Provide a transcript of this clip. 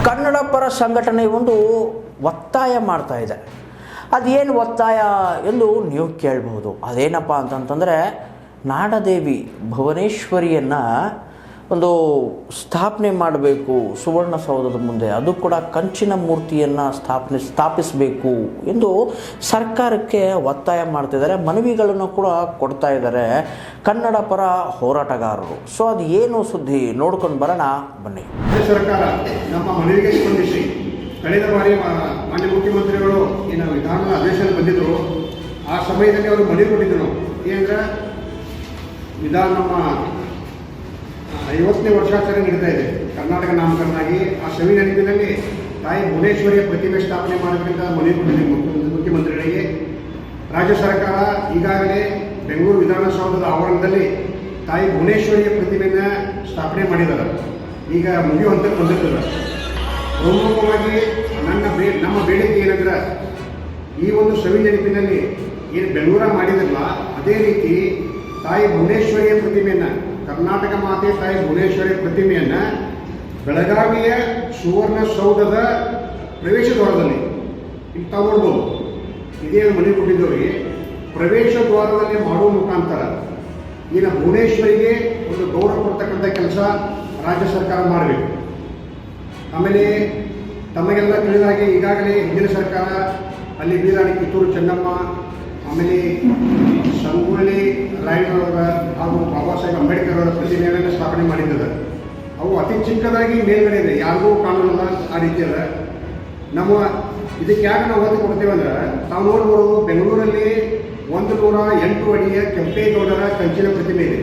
ಕನ್ನಡ ಪರ ಸಂಘಟನೆ ಒಂದು ಒತ್ತಾಯ ಮಾಡ್ತಾ ಇದೆ. ಅದೇನು ಒತ್ತಾಯ ಎಂದು ನೀವು ಕೇಳಬಹುದು. ಅದೇನಪ್ಪ ಅಂತಂತಂದರೆ, ನಾಡದೇವಿ ಭುವನೇಶ್ವರಿಯನ್ನು ಒಂದು ಸ್ಥಾಪನೆ ಮಾಡಬೇಕು ಸುವರ್ಣಸೌಧದ ಮುಂದೆ, ಅದು ಕೂಡ ಕಂಚಿನ ಮೂರ್ತಿಯನ್ನು ಸ್ಥಾಪಿಸಬೇಕು ಎಂದು ಸರ್ಕಾರಕ್ಕೆ ಒತ್ತಾಯ ಮಾಡ್ತಿದ್ದಾರೆ. ಮನವಿಗಳನ್ನು ಕೂಡ ಕೊಡ್ತಾ ಇದ್ದಾರೆ ಕನ್ನಡ ಪರ ಹೋರಾಟಗಾರರು. ಸೊ ಅದು ಏನು ಸುದ್ದಿ ನೋಡ್ಕೊಂಡು ಬರೋಣ ಬನ್ನಿ. ಸರ್ಕಾರ ನಮ್ಮ ಮನವಿಗೆ ಸ್ಪಂದಿಸಿ ಕಳೆದ ಬಾರಿ ಮಾನ್ಯ ಮುಖ್ಯಮಂತ್ರಿಗಳು ಏನು ವಿಧಾನದ ಆದೇಶ ಬಂದಿದ್ದರು, ಆ ಸಮಯದಲ್ಲಿ ಅವರು ಮನವಿ ಕೊಟ್ಟಿದ್ದರು. ಏನಂದ್ರೆ ನಮ್ಮ 50ನೇ ವರ್ಷಾಚರಣೆ ನಡೀತಾ ಇದೆ, ಕರ್ನಾಟಕ ನಾಮಕರಣ ಆಗಿ. ಆ ಸವಿ ನೆನಪಿನಲ್ಲಿ ತಾಯಿ ಭುವನೇಶ್ವರಿಯ ಪ್ರತಿಮೆ ಸ್ಥಾಪನೆ ಮಾಡಬೇಕಂತ ಮನವಿ ಕೊಟ್ಟಿದ್ದೀವಿ ಮುಖ್ಯಮಂತ್ರಿಗಳಿಗೆ. ರಾಜ್ಯ ಸರ್ಕಾರ ಈಗಾಗಲೇ ಬೆಂಗಳೂರು ವಿಧಾನಸೌಧದ ಆವರಣದಲ್ಲಿ ತಾಯಿ ಭುವನೇಶ್ವರಿಯ ಪ್ರತಿಮೆಯನ್ನು ಸ್ಥಾಪನೆ ಮಾಡಿದ್ದಾರೆ. ಈಗ ಮುಗಿಯುವ ಹಂತಕ್ಕೆ ಬಂದಿರ್ತದೆ. ಪ್ರಮುಖವಾಗಿ ನಮ್ಮ ಬೇಡಿಕೆ ಏನಂದ್ರೆ, ಈ ಒಂದು ಸವಿ ನೆನಪಿನಲ್ಲಿ ಏನು ಬೆಂಗಳೂರ ಮಾಡಿದ್ರಲ್ಲ, ಅದೇ ರೀತಿ ತಾಯಿ ಭುವನೇಶ್ವರಿಯ ಪ್ರತಿಮೆಯನ್ನು, ಕರ್ನಾಟಕ ಮಾತೆ ತಾಯಿ ಭುವನೇಶ್ವರಿಯ ಪ್ರತಿಮೆಯನ್ನು ಬೆಳಗಾವಿಯ ಸುವರ್ಣಸೌಧದ ಪ್ರವೇಶ ದ್ವಾರದಲ್ಲಿ ಇಲ್ಲಿ ತಾವು ನೋಡ್ಬೋದು, ಇದೇ ಮನೆ ಕೊಟ್ಟಿದ್ದವರಿಗೆ ಪ್ರವೇಶ ದ್ವಾರದಲ್ಲಿ ಮಾಡುವ ಮುಖಾಂತರ ಈಗಿನ ಭುವನೇಶ್ವರಿಗೆ ಒಂದು ಗೌರವ ಕೊಡ್ತಕ್ಕಂಥ ಕೆಲಸ ರಾಜ್ಯ ಸರ್ಕಾರ ಮಾಡಬೇಕು. ಆಮೇಲೆ ತಮಗೆಲ್ಲ ತಿಳಿದಾಗೆ ಈಗಾಗಲೇ ಹಿಂದಿನ ಸರ್ಕಾರ ಅಲ್ಲಿ ಬೀರಾಣಿ ಕಿತ್ತೂರು ಚೆನ್ನಮ್ಮ, ಆಮೇಲೆ ಸಂಗೊಳ್ಳಿ ರಾಯಣ್ಣವರ ಹಾಗೂ ಬಾಬಾ ಸಾಹೇಬ್ ಅಂಬೇಡ್ಕರ್ ಅವರ ಪ್ರತಿಮೆಯನ್ನು ಸ್ಥಾಪನೆ ಮಾಡಿದ್ದಾರೆ. ಅವು ಅತಿ ಚಿಕ್ಕದಾಗಿ ಮೇಲ್ಗಡೆ ಇದೆ, ಯಾರಿಗೂ ಕಾಣೋಲ್ಲ ಆ ರೀತಿ ಅದ. ನಮ್ಮ ಇದಕ್ಕೆ ಯಾಕೆ ನಾವು ಒತ್ತು ಕೊಡ್ತೇವೆ ಅಂದ್ರೆ, ತಾವು ನೋಡ್ಬೋದು ಬೆಂಗಳೂರಲ್ಲಿ 108 ಅಡಿಯ ಕೆಂಪೇಗೌಡರ ಕಂಚಿನ ಪ್ರತಿಮೆ ಇದೆ.